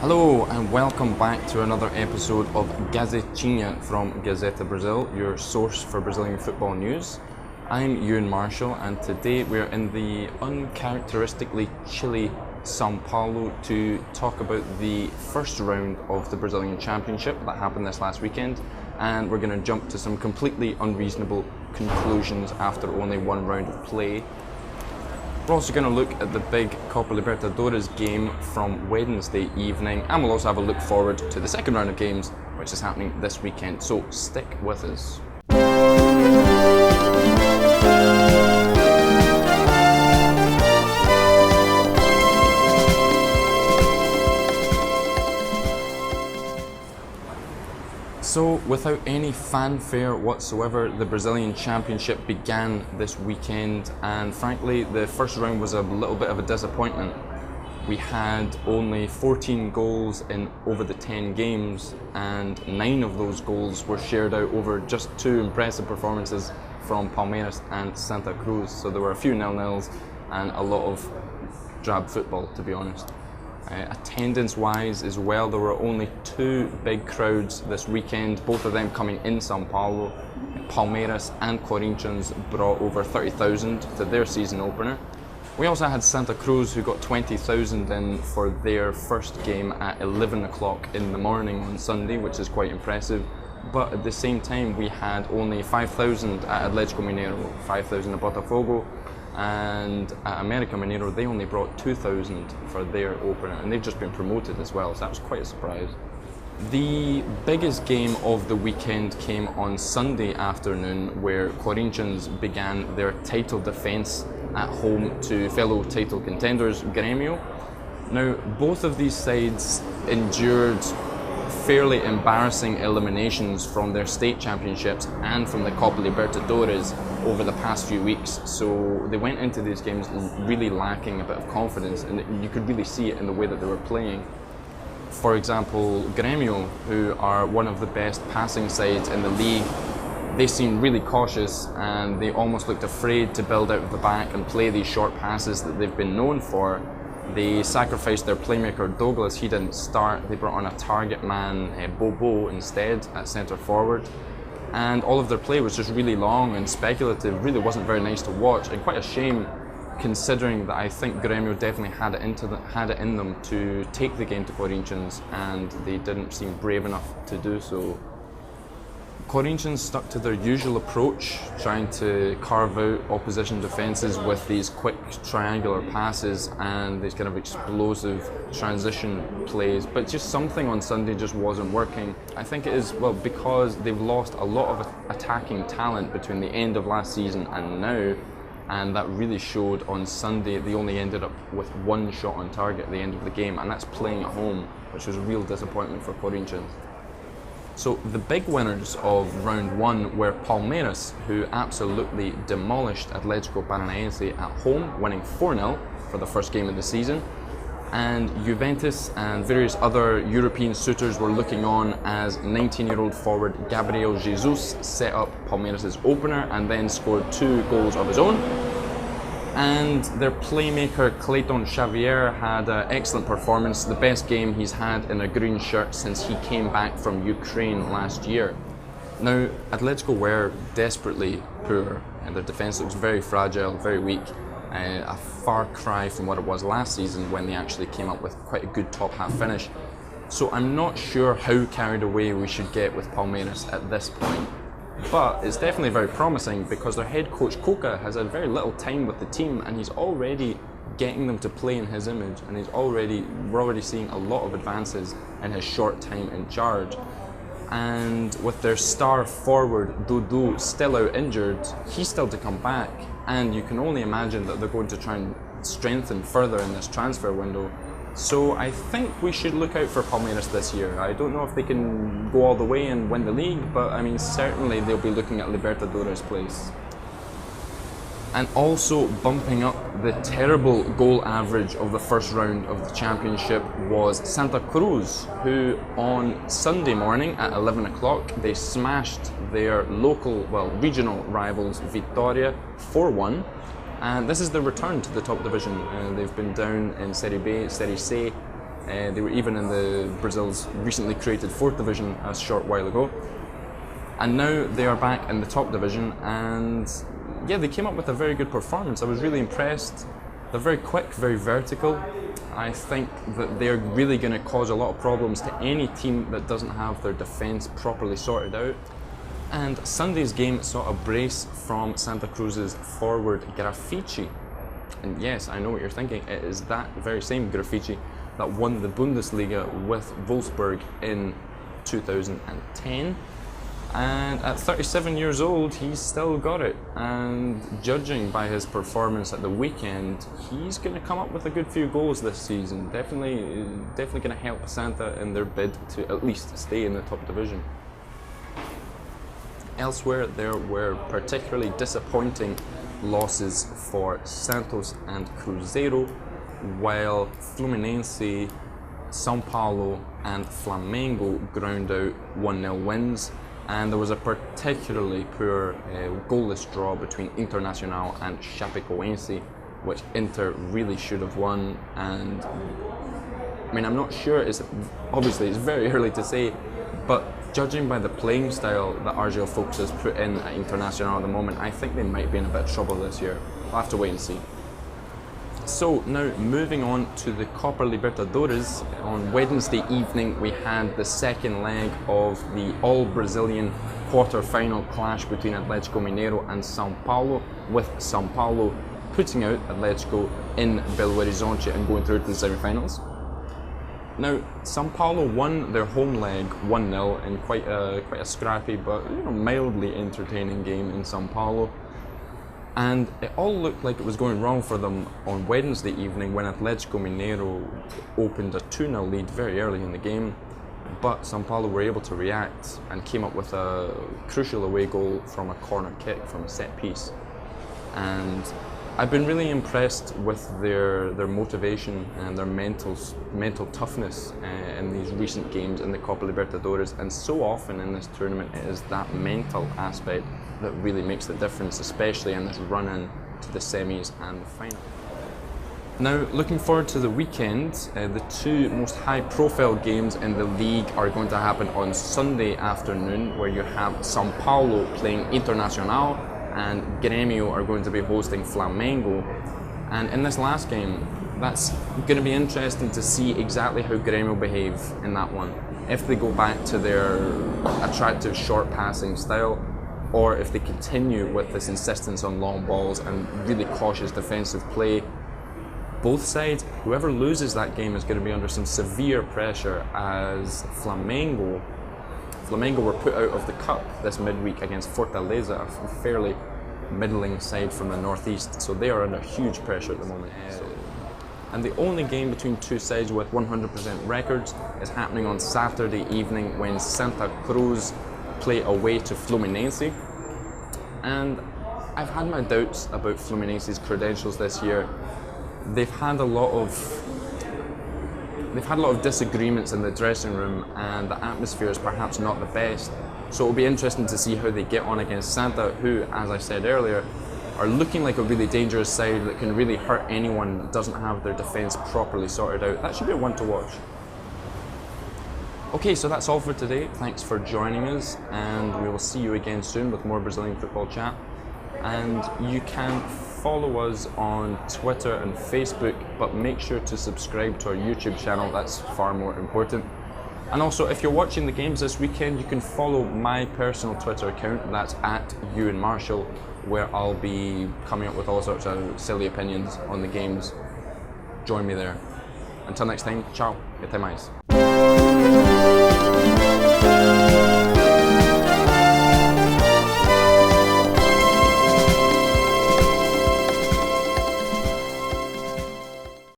Hello and welcome back to another episode of Gazetinha from Gazeta Brasil, your source for Brazilian football news. I'm Euan Marshall and today we're in the uncharacteristically chilly São Paulo to talk about the first round of the Brazilian Championship that happened this last weekend, and we're going to jump to some completely unreasonable conclusions after only one round of play. We're also going to look at the big Copa Libertadores game from Wednesday evening, and we'll also have a look forward to the second round of games, which is happening this weekend, so stick with us. So, without any fanfare whatsoever, the Brazilian Championship began this weekend, and frankly, the first round was a little bit of a disappointment. We had only 14 goals in over the 10 games, and 9 of those goals were shared out over just 2 impressive performances from Palmeiras and Santa Cruz. So there were a few nil-nils and a lot of drab football, to be honest. Attendance-wise as well, there were only 2 big crowds this weekend, both of them coming in São Paulo. Palmeiras and Corinthians brought over 30,000 to their season opener. We also had Santa Cruz, who got 20,000 in for their first game at 11 o'clock in the morning on Sunday, which is quite impressive. But at the same time, we had only 5,000 at Atlético Mineiro, 5,000 at Botafogo, and at América Mineiro they only brought 2,000 for their opener, and they've just been promoted as well, so that was quite a surprise. The biggest game of the weekend came on Sunday afternoon, where Corinthians began their title defence at home to fellow title contenders Grêmio. Now, both of these sides endured fairly embarrassing eliminations from their state championships and from the Copa Libertadores over the past few weeks, so they went into these games really lacking a bit of confidence, and you could really see it in the way that they were playing. For example, Grêmio, who are one of the best passing sides in the league, they seemed really cautious and they almost looked afraid to build out of the back and play these short passes that they've been known for. They sacrificed their playmaker Douglas. He didn't start. They brought on a target man, Bobo, instead at centre forward. And all of their play was just really long and speculative. Really wasn't very nice to watch, and quite a shame considering that I think Grêmio definitely had it in them to take the game to Corinthians, and they didn't seem brave enough to do so. Corinthians stuck to their usual approach, trying to carve out opposition defences with these quick triangular passes and these kind of explosive transition plays, but just something on Sunday just wasn't working. I think it is, well, because they've lost a lot of attacking talent between the end of last season and now, and that really showed on Sunday. They only ended up with 1 shot on target at the end of the game, and that's playing at home, which was a real disappointment for Corinthians. So the big winners of round 1 were Palmeiras, who absolutely demolished Atlético Paranaense at home, winning 4-0 for the first game of the season. And Juventus and various other European suitors were looking on as 19-year-old forward Gabriel Jesus set up Palmeiras' opener and then scored 2 goals of his own. And their playmaker Clayton Xavier had an excellent performance, the best game he's had in a green shirt since he came back from Ukraine last year. Now, Atletico were desperately poor, and their defence looks very fragile, very weak, a far cry from what it was last season when they actually came up with quite a good top half finish. So I'm not sure how carried away we should get with Palmeiras at this point. But it's definitely very promising because their head coach Coca has had very little time with the team, and he's already getting them to play in his image, and we're already seeing a lot of advances in his short time in charge. And with their star forward Dudu still out injured, he's still to come back, and you can only imagine that they're going to try and strengthen further in this transfer window. So I think we should look out for Palmeiras this year. I don't know if they can go all the way and win the league, but I mean, certainly they'll be looking at Libertadores place. And also bumping up the terrible goal average of the first round of the championship was Santa Cruz, who on Sunday morning at 11 o'clock, they smashed their regional rivals Vitória 4-1. And this is the return to the top division. They've been down in Serie B, Serie C They were even in Brazil's recently created 4th division a short while ago. And now they are back in the top division, and yeah, they came up with a very good performance. I was really impressed. They're very quick, very vertical. I think that they're really going to cause a lot of problems to any team that doesn't have their defence properly sorted out. And Sunday's game saw a brace from Santa Cruz's forward Graffiti. And yes, I know what you're thinking, it is that very same Graffiti that won the Bundesliga with Wolfsburg in 2010. And at 37 years old, he's still got it. And judging by his performance at the weekend, he's going to come up with a good few goals this season. Definitely going to help Santa in their bid to at least stay in the top division. Elsewhere, there were particularly disappointing losses for Santos and Cruzeiro, while Fluminense, São Paulo and Flamengo ground out 1-0 wins. And there was a particularly poor goalless draw between Internacional and Chapecoense, which Inter really should have won. And I mean, I'm not sure, obviously it's very early to say, but judging by the playing style that Argel Folks has put in at Internacional at the moment, I think they might be in a bit of trouble this year. We'll have to wait and see. So now moving on to the Copa Libertadores, on Wednesday evening we had the second leg of the all-Brazilian quarter-final clash between Atlético Mineiro and São Paulo, with São Paulo putting out Atlético in Belo Horizonte and going through to the semi-finals. Now, São Paulo won their home leg 1-0 in quite a scrappy but mildly entertaining game in São Paulo. And it all looked like it was going wrong for them on Wednesday evening when Atlético Mineiro opened a 2-0 lead very early in the game. But São Paulo were able to react and came up with a crucial away goal from a corner kick from a set piece. And I've been really impressed with their motivation and their mental toughness in these recent games in the Copa Libertadores, and so often in this tournament it is that mental aspect that really makes the difference, especially in this run-in to the semis and the final. Now, looking forward to the weekend, the two most high-profile games in the league are going to happen on Sunday afternoon, where you have São Paulo playing Internacional and Grêmio are going to be hosting Flamengo. And in this last game, that's going to be interesting to see exactly how Grêmio behave in that one. If they go back to their attractive short passing style, or if they continue with this insistence on long balls and really cautious defensive play. Both sides, whoever loses that game is going to be under some severe pressure, as Flamengo were put out of the cup this midweek against Fortaleza, a fairly middling side from the northeast, so they are under huge pressure at the moment. And the only game between two sides with 100% records is happening on Saturday evening when Santa Cruz play away to Fluminense. And I've had my doubts about Fluminense's credentials this year. They've had a lot of disagreements in the dressing room, and the atmosphere is perhaps not the best. So it'll be interesting to see how they get on against Santa, who, as I said earlier, are looking like a really dangerous side that can really hurt anyone that doesn't have their defence properly sorted out. That should be one to watch. Okay, so that's all for today. Thanks for joining us, and we will see you again soon with more Brazilian football chat. And you can follow us on Twitter and Facebook, but make sure to subscribe to our YouTube channel, that's far more important. And also, if you're watching the games this weekend, you can follow my personal Twitter account, that's at Euan Marshall, where I'll be coming up with all sorts of silly opinions on the games. Join me there. Until next time, ciao, até mais.